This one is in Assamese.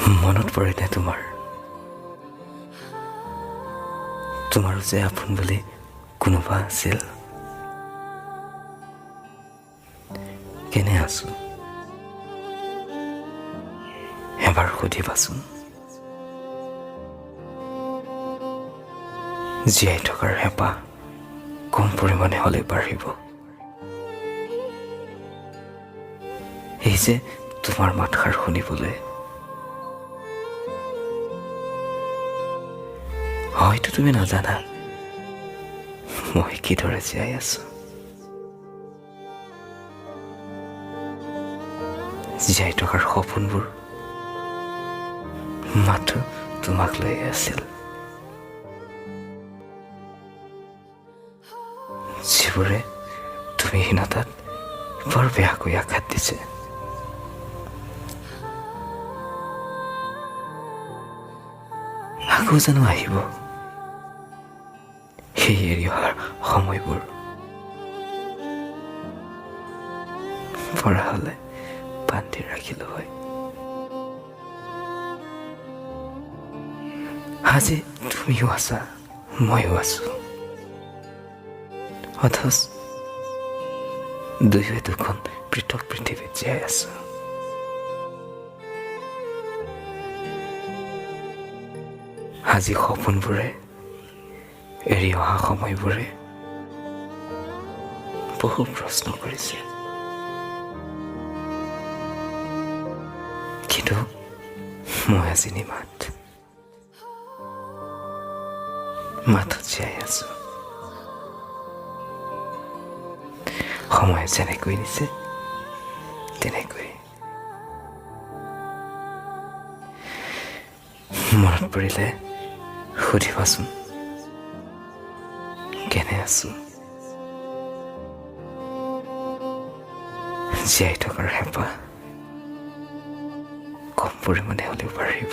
মনত পৰেনে তোমাৰো যে আপোন বুলি কোনোবা আছিল? কেনে আছো এবাৰ সুধিবাচোন। জীয়াই থকাৰ হেঁপাহ কম পৰিমাণে হ'লে বাঢ়িব। এই যে তোমাৰ মাতষাৰ শুনিবলৈ, হয়তো তুমি নাজানা মই কিদৰে জীয়াই আছো। জীয়াই থকাৰ সপোনবোৰ মাথো তোমাক লৈ আছিল, যিবোৰে তুমি হীনতাত বৰ বেয়াকৈ আঘাত দিছে। আকৌ জানো আহিব সেই এৰি অহাৰ সময়বোৰ? পৰা হলে বান্ধি ৰাখিলো হয়। আজি তুমিও আছা, ময়ো আছো, অথচ দুয়োৱে দুখন পৃথক পৃথিৱীত জীয়াই আছো। আজি সপোনবোৰে এৰি অহা সময়বোৰে বহু প্ৰশ্ন কৰিছে, কিন্তু মই আজি মাথোঁ জীয়াই আছো। সময়ে যেনেকৈ নিছে তেনেকৈ। মনত পৰিলে সুধিবাচোন কেনে আছো। জীয়াই থকাৰ হেঁপাহ কম পৰিমাণে হ'লেও বাঢ়িব।